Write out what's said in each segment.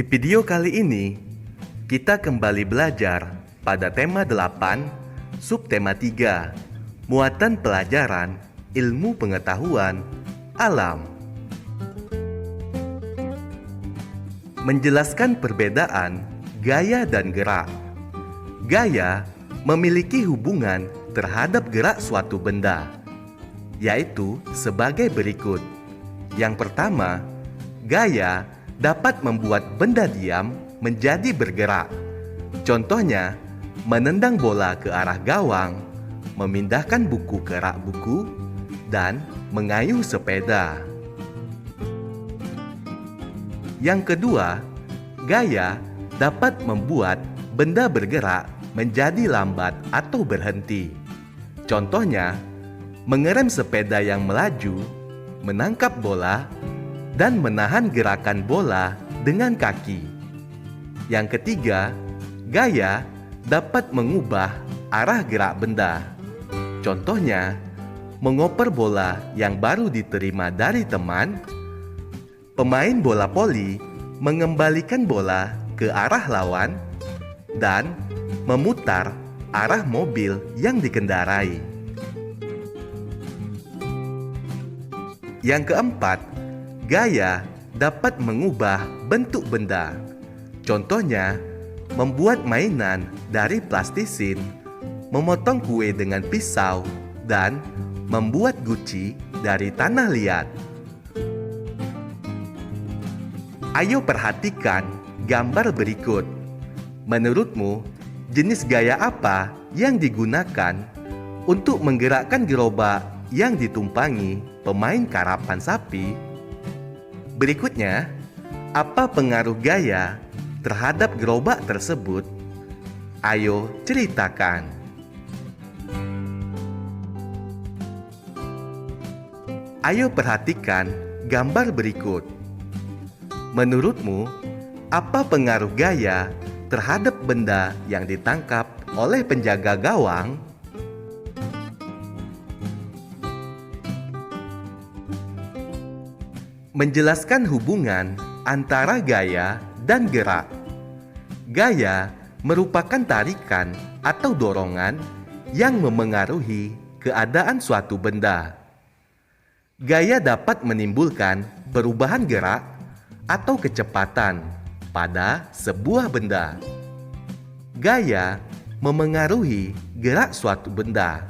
Di video kali ini, kita kembali belajar pada tema 8, subtema 3, muatan pelajaran ilmu pengetahuan alam. Menjelaskan perbedaan gaya dan gerak. Gaya memiliki hubungan terhadap gerak suatu benda, yaitu sebagai berikut. Yang pertama, gaya dapat membuat benda diam menjadi bergerak. Contohnya, menendang bola ke arah gawang, memindahkan buku ke rak buku, dan mengayuh sepeda. Yang kedua, gaya dapat membuat benda bergerak menjadi lambat atau berhenti. Contohnya, mengerem sepeda yang melaju, menangkap bola, dan menahan gerakan bola dengan kaki. Yang ketiga, gaya dapat mengubah arah gerak benda. Contohnya, mengoper bola yang baru diterima dari teman, pemain bola voli mengembalikan bola ke arah lawan, dan memutar arah mobil yang dikendarai. Yang keempat, gaya dapat mengubah bentuk benda. Contohnya, membuat mainan dari plastisin, memotong kue dengan pisau, dan membuat guci dari tanah liat. Ayo perhatikan gambar berikut. Menurutmu, jenis gaya apa yang digunakan untuk menggerakkan gerobak yang ditumpangi pemain karapan sapi? Berikutnya, apa pengaruh gaya terhadap gerobak tersebut? Ayo ceritakan. Ayo perhatikan gambar berikut. Menurutmu, apa pengaruh gaya terhadap benda yang ditangkap oleh penjaga gawang? Menjelaskan hubungan antara gaya dan gerak. Gaya merupakan tarikan atau dorongan yang memengaruhi keadaan suatu benda. Gaya dapat menimbulkan perubahan gerak atau kecepatan pada sebuah benda. Gaya memengaruhi gerak suatu benda.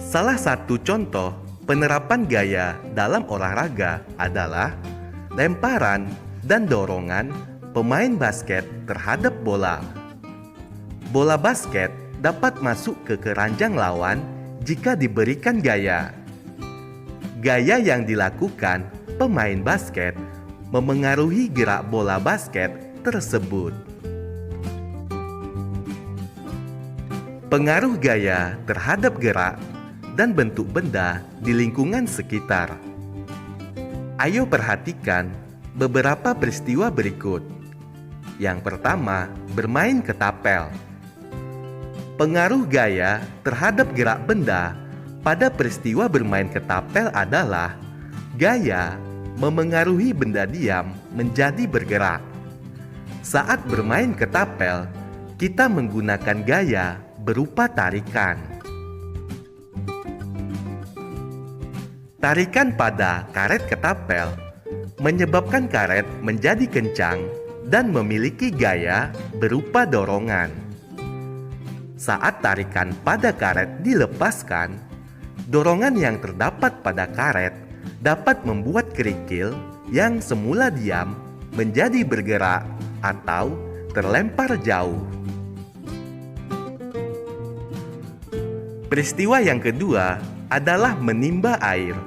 Salah satu contoh penerapan gaya dalam olahraga adalah lemparan dan dorongan pemain basket terhadap bola. Bola basket dapat masuk ke keranjang lawan jika diberikan gaya. Gaya yang dilakukan pemain basket memengaruhi gerak bola basket tersebut. Pengaruh gaya terhadap gerak dan bentuk benda di lingkungan sekitar. Ayo perhatikan beberapa peristiwa berikut. Yang pertama, bermain ketapel. Pengaruh gaya terhadap gerak benda pada peristiwa bermain ketapel adalah gaya memengaruhi benda diam menjadi bergerak. Saat bermain ketapel, kita menggunakan gaya berupa tarikan. Tarikan pada karet ketapel menyebabkan karet menjadi kencang dan memiliki gaya berupa dorongan. Saat tarikan pada karet dilepaskan, dorongan yang terdapat pada karet dapat membuat kerikil yang semula diam menjadi bergerak atau terlempar jauh. Peristiwa yang kedua adalah menimba air.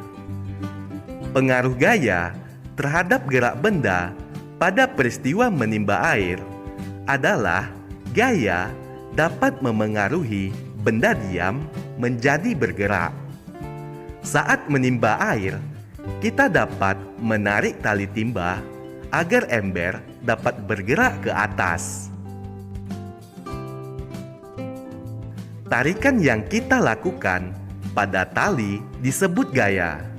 Pengaruh gaya terhadap gerak benda pada peristiwa menimba air adalah gaya dapat memengaruhi benda diam menjadi bergerak. Saat menimba air, kita dapat menarik tali timba agar ember dapat bergerak ke atas. Tarikan yang kita lakukan pada tali disebut gaya.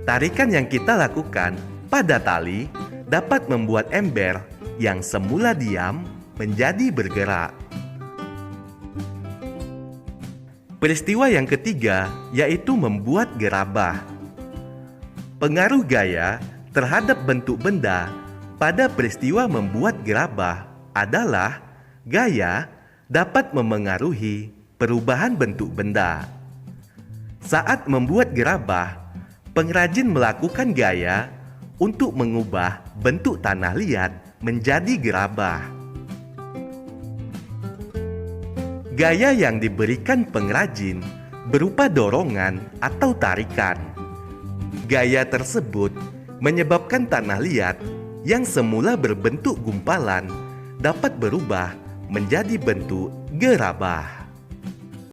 Tarikan yang kita lakukan pada tali dapat membuat ember yang semula diam menjadi bergerak. Peristiwa yang ketiga yaitu membuat gerabah. Pengaruh gaya terhadap bentuk benda pada peristiwa membuat gerabah adalah gaya dapat memengaruhi perubahan bentuk benda. Saat membuat gerabah, pengrajin melakukan gaya untuk mengubah bentuk tanah liat menjadi gerabah. Gaya yang diberikan pengrajin berupa dorongan atau tarikan. Gaya tersebut menyebabkan tanah liat yang semula berbentuk gumpalan dapat berubah menjadi bentuk gerabah.